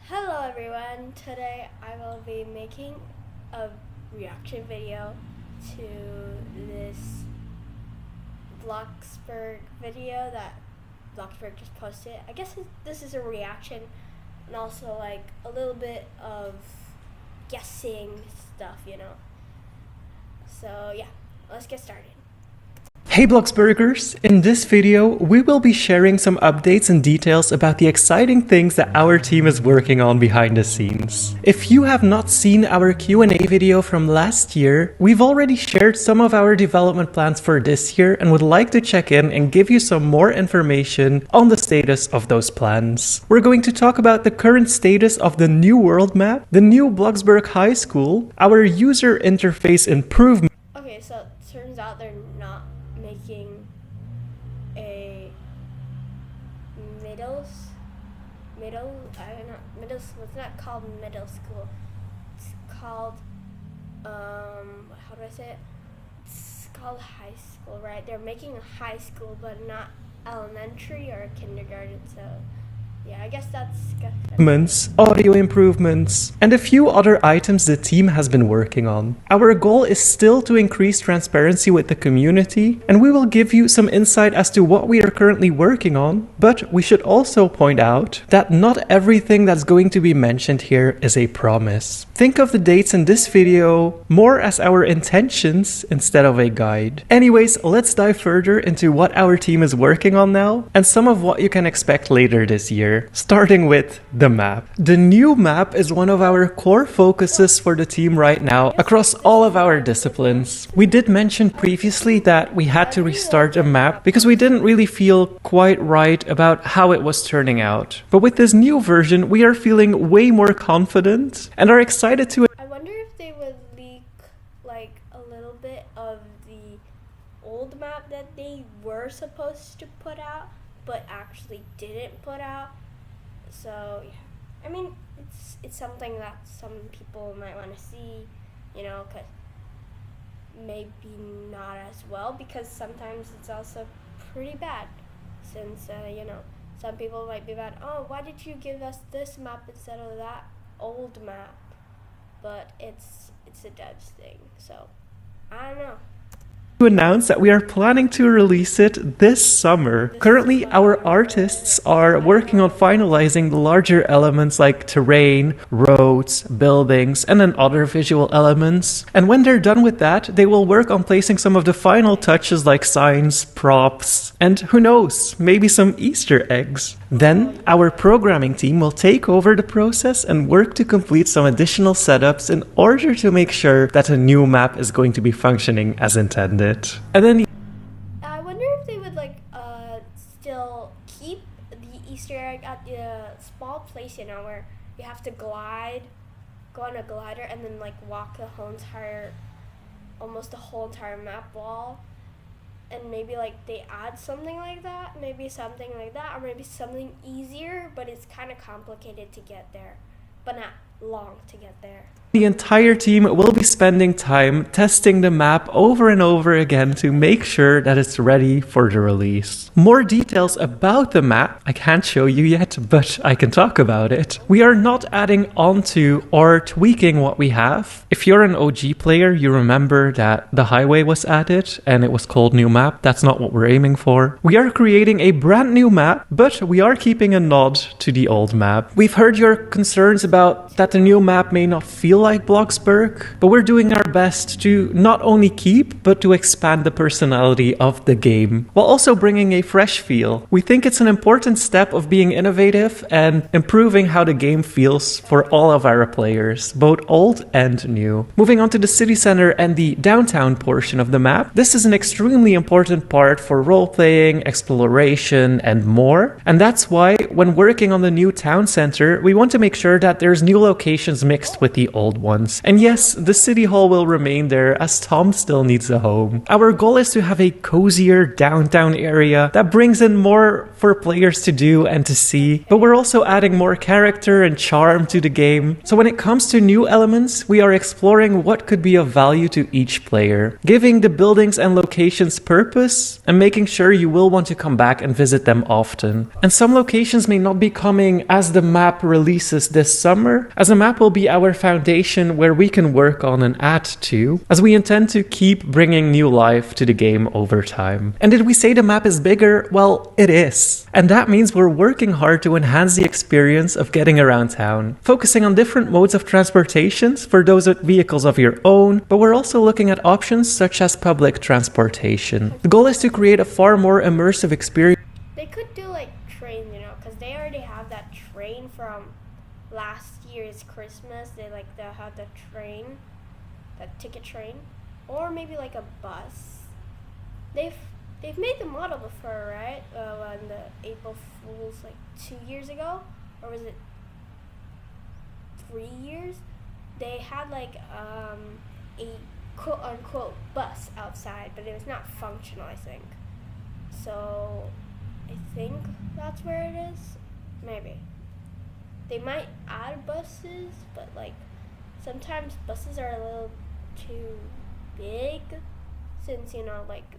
Hello everyone, today I will be making a reaction video to this Bloxburg video that Bloxburg just posted. I guess this is a reaction and also like a little bit of guessing stuff, So yeah, let's get started. Hey Bloxburgers! In this video, we will be sharing some updates and details about the exciting things that our team is working on behind the scenes. If you have not seen our Q&A video from last year, we've already shared some of our development plans for this year and would like to check in and give you some more information on the status of those plans. We're going to talk about the current status of the new world map, the new Bloxburg High School, our user interface improvement. Okay, so it turns out they're not making a it's not called middle school. It's called how do I say it? It's called high school, right? They're making a high school but not elementary or kindergarten, so yeah, I guess that's audio improvements, and a few other items the team has been working on. Our goal is still to increase transparency with the community, and we will give you some insight as to what we are currently working on, but we should also point out that not everything that's going to be mentioned here is a promise. Think of the dates in this video more as our intentions instead of a guide. Anyways, let's dive further into what our team is working on now, and some of what you can expect later this year. Starting with the map. The new map is one of our core focuses for the team right now across all of our disciplines. We did mention previously that we had to restart the map because we didn't really feel quite right about how it was turning out. But with this new version, we are feeling way more confident and are excited to... I wonder if they would leak like a little bit of the old map that they were supposed to put out but actually didn't put out. So yeah, I mean it's something that some people might want to see, cause maybe not as well, because sometimes it's also pretty bad, since some people might be bad. Oh, why did you give us this map instead of that old map? But it's a judge thing, so I don't know. To announce that we are planning to release it this summer. Currently, our artists are working on finalizing the larger elements like terrain, roads, buildings, and then other visual elements. And when they're done with that, they will work on placing some of the final touches like signs, props, and who knows, maybe some Easter eggs. Then, our programming team will take over the process and work to complete some additional setups in order to make sure that a new map is going to be functioning as intended. And then I wonder if they would still keep the Easter egg at the small place, where you have to go on a glider and then walk almost the whole entire map wall. And maybe they add something like that, or maybe something easier, but it's kind of complicated to get there, but not long to get there. The entire team will be spending time testing the map over and over again to make sure that it's ready for the release. More details about the map I can't show you yet, but I can talk about it. We are not adding onto or tweaking what we have. If you're an OG player, you remember that the highway was added and it was called new map. That's not what we're aiming for. We are creating a brand new map, but we are keeping a nod to the old map. We've heard your concerns about that the new map may not feel like Bloxburg, but we're doing our best to not only keep, but to expand the personality of the game, while also bringing a fresh feel. We think it's an important step of being innovative and improving how the game feels for all of our players, both old and new. Moving on to the city center and the downtown portion of the map, this is an extremely important part for role-playing, exploration, and more. And that's why, when working on the new town center, we want to make sure that there's new locations mixed with the old ones. And yes, the city hall will remain there as Tom still needs a home. Our goal is to have a cozier downtown area that brings in more for players to do and to see, but we're also adding more character and charm to the game. So when it comes to new elements, we are exploring what could be of value to each player, giving the buildings and locations purpose, and making sure you will want to come back and visit them often. And some locations may not be coming as the map releases this summer, as the map will be our foundation where we can work on and add to, as we intend to keep bringing new life to the game over time. And did we say the map is bigger? Well, it is. And that means we're working hard to enhance the experience of getting around town, focusing on different modes of transportations for those with vehicles of your own, but we're also looking at options such as public transportation. The goal is to create a far more immersive experience. They could do like trains, because they already have that train from last year's Christmas. They have the train, that ticket train, or maybe like a bus. They've made the model before, right? On the April Fools 2 years ago, or was it 3 years? They had a quote unquote bus outside, but it was not functional, I think. So I think that's where it is. Maybe they might add buses, but sometimes buses are a little too big, since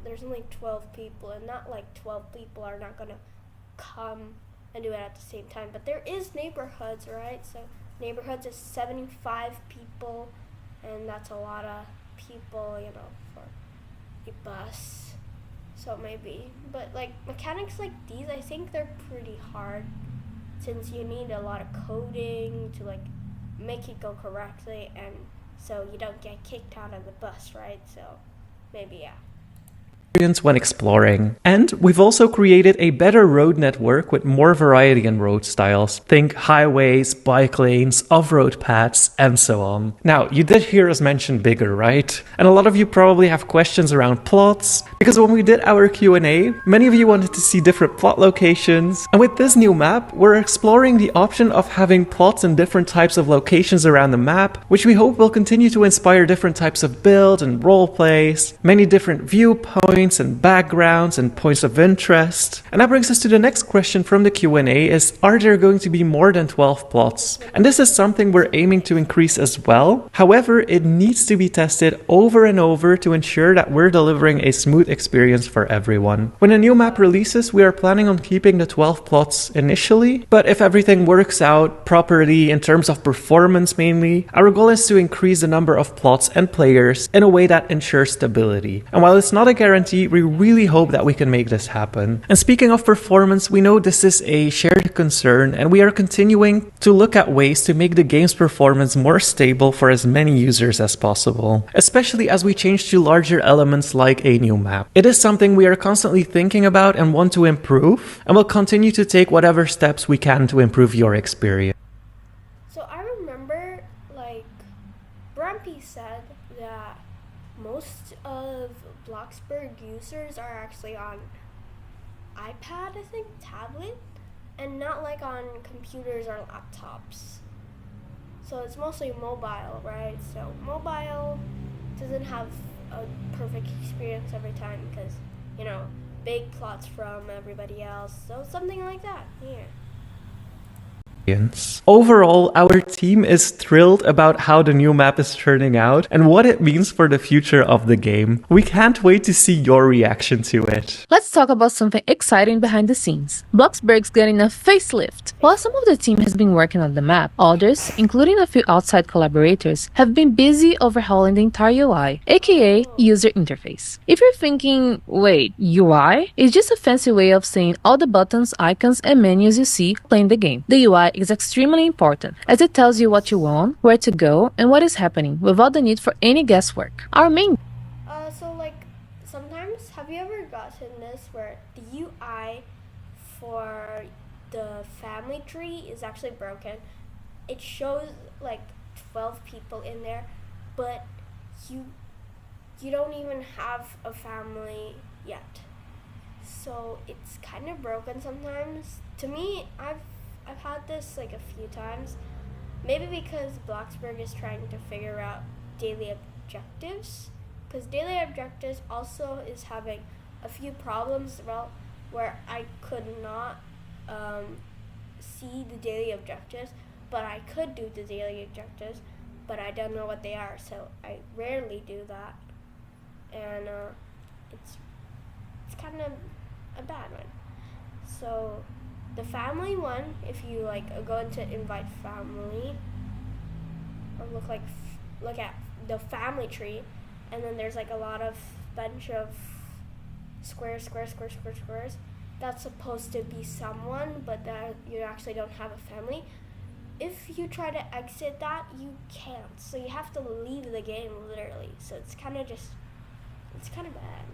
there's only 12 people, and not 12 people are not gonna come and do it at the same time. But there is neighborhoods, right? So neighborhoods is 75 people, and that's a lot of people, for a bus. So maybe, but mechanics like these, I think they're pretty hard, since you need a lot of coding to make it go correctly, and so you don't get kicked out of the bus, right? So maybe, yeah. When exploring. And we've also created a better road network with more variety in road styles. Think highways, bike lanes, off-road paths, and so on. Now, you did hear us mention bigger, right? And a lot of you probably have questions around plots, because when we did our Q&A, many of you wanted to see different plot locations. And with this new map, we're exploring the option of having plots in different types of locations around the map, which we hope will continue to inspire different types of build and role plays, many different viewpoints and backgrounds and points of interest. And that brings us to the next question from the Q&A is, are there going to be more than 12 plots? And this is something we're aiming to increase as well. However, it needs to be tested over and over to ensure that we're delivering a smooth experience for everyone. When a new map releases, we are planning on keeping the 12 plots initially, but if everything works out properly in terms of performance mainly, our goal is to increase the number of plots and players in a way that ensures stability. And while it's not a guarantee, we really hope that we can make this happen. And speaking of performance, we know this is a shared concern, and we are continuing to look at ways to make the game's performance more stable for as many users as possible, especially as we change to larger elements like a new map. It is something we are constantly thinking about and want to improve, and will continue to take whatever steps we can to improve your experience. So I remember, Brumpy said that most of Bloxburg users are actually on iPad, I think, tablet, and not on computers or laptops. So it's mostly mobile, right? So mobile doesn't have a perfect experience every time because, big plots from everybody else. So something like that, yeah. Overall, our team is thrilled about how the new map is turning out and what it means for the future of the game. We can't wait to see your reaction to it. Let's talk about something exciting behind the scenes. Bloxburg's getting a facelift. While some of the team has been working on the map, others, including a few outside collaborators, have been busy overhauling the entire UI, aka user interface. If you're thinking, wait, UI? It's just a fancy way of saying all the buttons, icons, and menus you see playing the game. The UI is extremely important, as it tells you what you want, where to go, and what is happening, without the need for any guesswork. Our main sometimes, have you ever gotten this where the UI for the family tree is actually broken? It shows 12 people in there, but you don't even have a family yet. So it's kind of broken sometimes. To me, I've had this a few times, maybe because Bloxburg is trying to figure out daily objectives, because daily objectives also is having a few problems where I could not see the daily objectives, but I could do the daily objectives, but I don't know what they are, so I rarely do that, and it's kind of a bad one. So the family one, if you go into invite family, or look at the family tree, and then there's a lot of bunch of squares. That's supposed to be someone, but that you actually don't have a family. If you try to exit that, you can't. So you have to leave the game literally. So it's kind of bad.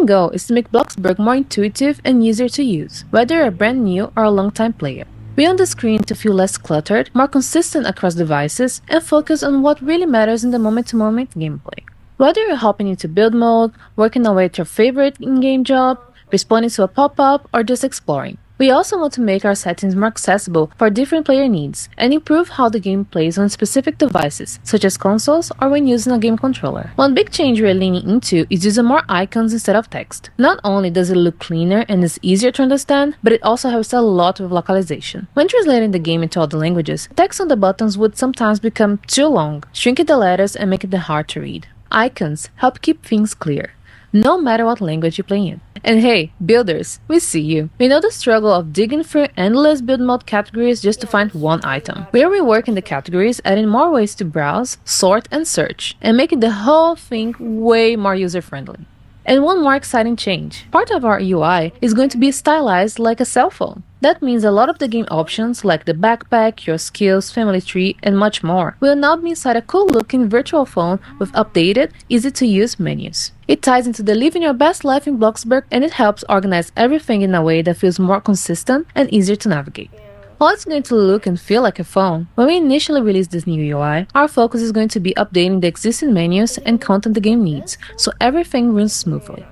Goal is to make Bloxburg more intuitive and easier to use, whether you're brand new or a long-time player. We want the screen to feel less cluttered, more consistent across devices, and focus on what really matters in the moment-to-moment gameplay. Whether you're hopping into build mode, working away at your favorite in-game job, responding to a pop-up, or just exploring. We also want to make our settings more accessible for different player needs and improve how the game plays on specific devices, such as consoles or when using a game controller. One big change we're leaning into is using more icons instead of text. Not only does it look cleaner and is easier to understand, but it also helps a lot with localization. When translating the game into other languages, text on the buttons would sometimes become too long, shrinking the letters and making them hard to read. Icons help keep things clear, no matter what language you play in. And hey, builders, we see you. We know the struggle of digging through endless build mode categories just to find one item. We are reworking the categories, adding more ways to browse, sort, and search, and making the whole thing way more user-friendly. And one more exciting change. Part of our UI is going to be stylized like a cell phone. That means a lot of the game options like the backpack, your skills, family tree, and much more will now be inside a cool-looking virtual phone with updated, easy-to-use menus. It ties into the living your best life in Bloxburg, and it helps organize everything in a way that feels more consistent and easier to navigate. While it's going to look and feel like a phone, when we initially release this new UI, our focus is going to be updating the existing menus and content the game needs, so everything runs smoothly.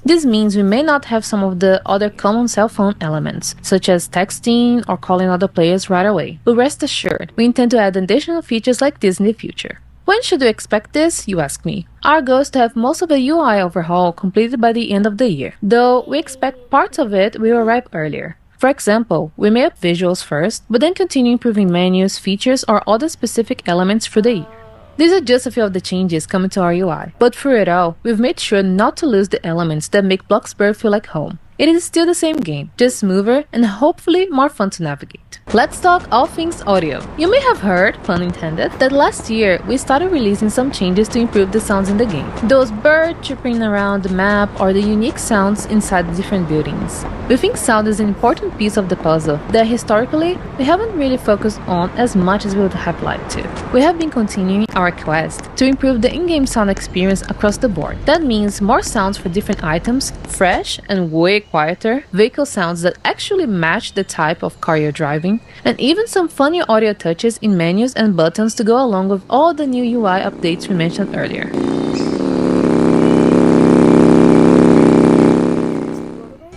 This means we may not have some of the other common cell phone elements, such as texting or calling other players right away, but rest assured, we intend to add additional features like this in the future. When should we expect this, you ask me? Our goal is to have most of the UI overhaul completed by the end of the year, though we expect parts of it will arrive earlier. For example, we may up visuals first, but then continue improving menus, features, or other specific elements through the year. These are just a few of the changes coming to our UI, but through it all, we've made sure not to lose the elements that make Bloxburg feel like home. It is still the same game, just smoother and hopefully more fun to navigate. Let's talk all things audio. You may have heard, pun intended, that last year we started releasing some changes to improve the sounds in the game. Those birds chirping around the map or the unique sounds inside the different buildings. We think sound is an important piece of the puzzle that historically we haven't really focused on as much as we would have liked to. We have been continuing our quest to improve the in-game sound experience across the board. That means more sounds for different items, fresh and way quieter, vehicle sounds that actually match the type of car you're driving, and even some funny audio touches in menus and buttons to go along with all the new UI updates we mentioned earlier.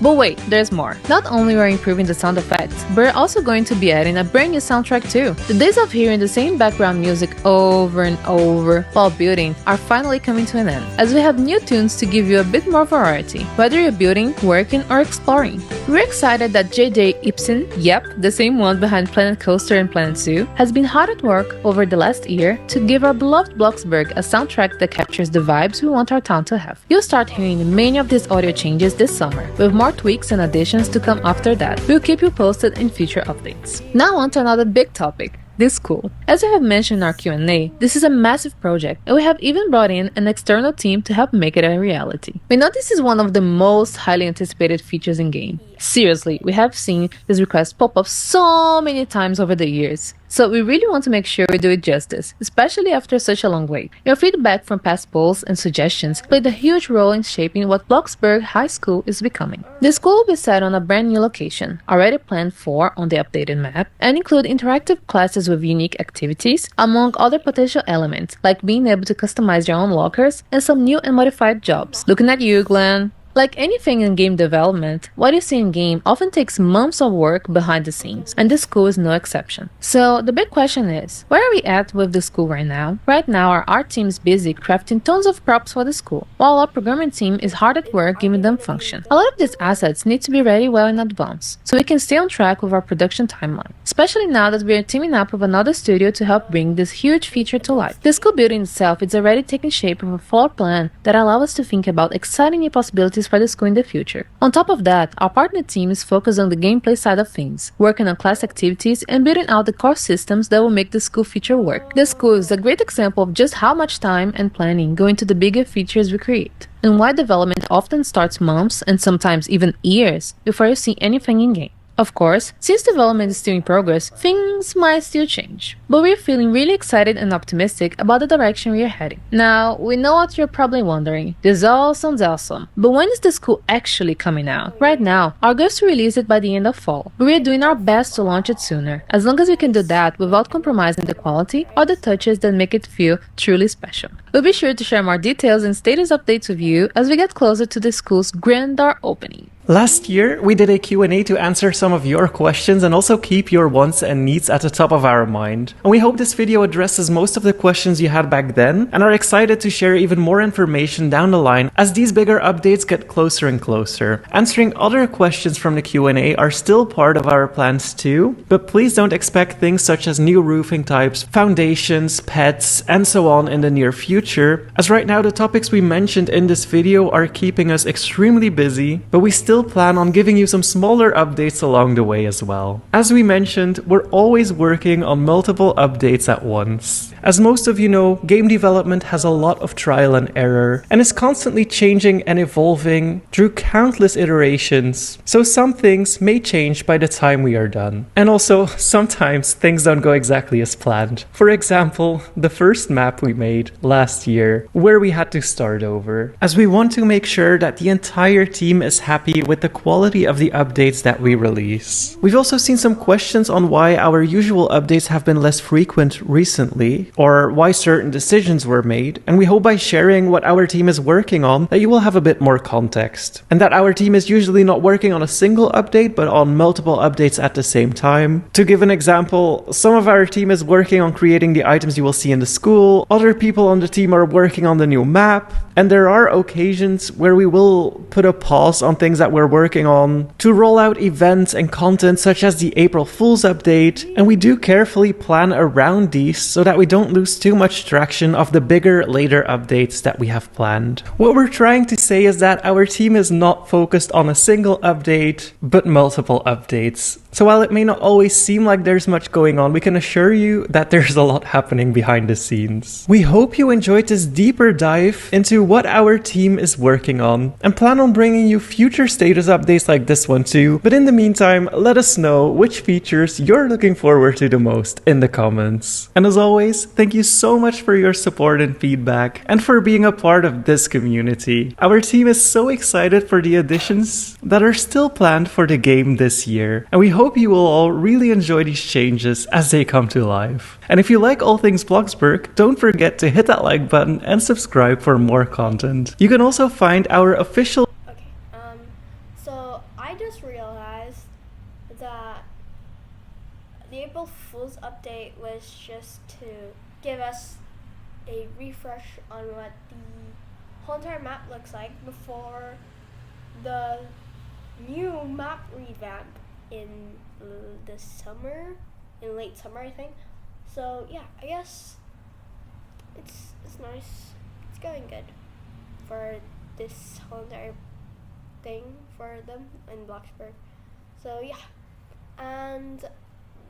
But wait, there's more. Not only are we improving the sound effects, but we're also going to be adding a brand new soundtrack too. The days of hearing the same background music over and over while building are finally coming to an end, as we have new tunes to give you a bit more variety, whether you're building, working, or exploring. We're excited that J.J. Ibsen, yep, the same one behind Planet Coaster and Planet Zoo, has been hard at work over the last year to give our beloved Bloxburg a soundtrack that captures the vibes we want our town to have. You'll start hearing many of these audio changes this summer, with more tweaks and additions to come after that. We'll keep you posted in future updates. Now on to another big topic, this school. As we have mentioned in our Q&A, this is a massive project, and we have even brought in an external team to help make it a reality. We know this is one of the most highly anticipated features in game. Seriously, we have seen this request pop up so many times over the years. So we really want to make sure we do it justice, especially after such a long wait. Your feedback from past polls and suggestions played a huge role in shaping what Bloxburg High School is becoming. The school will be set on a brand new location, already planned for on the updated map, and include interactive classes with unique activities, among other potential elements, like being able to customize your own lockers and some new and modified jobs. Looking at you, Glenn. Like anything in game development, what you see in game often takes months of work behind the scenes, and this school is no exception. So the big question is, where are we at with the school right now? Right now, our art team is busy crafting tons of props for the school, while our programming team is hard at work giving them function. A lot of these assets need to be ready well in advance, so we can stay on track with our production timeline, especially now that we are teaming up with another studio to help bring this huge feature to life. The school building itself is already taking shape with a floor plan that allows us to think about exciting new possibilities for the school in the future. On top of that, our partner team is focused on the gameplay side of things, working on class activities and building out the core systems that will make the school feature work. The school is a great example of just how much time and planning go into the bigger features we create, and why development often starts months and sometimes even years before you see anything in game. Of course, since development is still in progress, things might still change, but we're feeling really excited and optimistic about the direction we are heading. Now, we know what you're probably wondering. This all sounds awesome, but when is the school actually coming out? Right now, our goal is to release it by the end of fall, but we are doing our best to launch it sooner, as long as we can do that without compromising the quality or the touches that make it feel truly special. We'll be sure to share more details and status updates with you as we get closer to the school's grand door opening. Last year, we did a Q&A to answer some of your questions and also keep your wants and needs at the top of our mind. And we hope this video addresses most of the questions you had back then and are excited to share even more information down the line as these bigger updates get closer and closer. Answering other questions from the Q&A are still part of our plans too, but please don't expect things such as new roofing types, foundations, pets, and so on in the near future, as right now the topics we mentioned in this video are keeping us extremely busy, but we still plan on giving you some smaller updates along the way as well. As we mentioned, we're always working on multiple updates at once. As most of you know, game development has a lot of trial and error and is constantly changing and evolving through countless iterations, so some things may change by the time we are done. And also, sometimes things don't go exactly as planned. For example, the first map we made last year, where we had to start over, as we want to make sure that the entire team is happy with the quality of the updates that we release. We've also seen some questions on why our usual updates have been less frequent recently, or why certain decisions were made, and we hope by sharing what our team is working on that you will have a bit more context, and that our team is usually not working on a single update but on multiple updates at the same time. To give an example, some of our team is working on creating the items you will see in the school, other people on the team are working on the new map, and there are occasions where we will put a pause on things that we're working on to roll out events and content such as the April Fool's update, and we do carefully plan around these so that we don't lose too much traction of the bigger later updates that we have planned. What we're trying to say is that our team is not focused on a single update, but multiple updates. So while it may not always seem like there's much going on, we can assure you that there's a lot happening behind the scenes. We hope you enjoyed this deeper dive into what our team is working on, and plan on bringing you future status updates like this one too. But in the meantime, let us know which features you're looking forward to the most in the comments. And as always, thank you so much for your support and feedback, and for being a part of this community. Our team is so excited for the additions that are still planned for the game this year, and we hope you will all really enjoy these changes as they come to life. And if you like all things Bloxburg, don't forget to hit that like button and subscribe for more content. You can also find our official so I just realized that the April Fool's update was just to give us a refresh on what the whole entire map looks like before the new map revamp in the summer, in late summer I think. So yeah, I guess it's nice. It's going good for this whole entire thing for them in Bloxburg. So yeah, and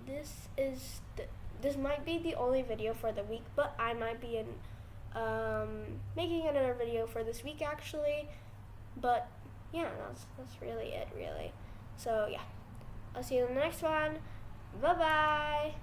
this might be the only video for the week, but I might be making another video for this week actually. But yeah, that's really it really. So yeah, I'll see you in the next one. Bye bye.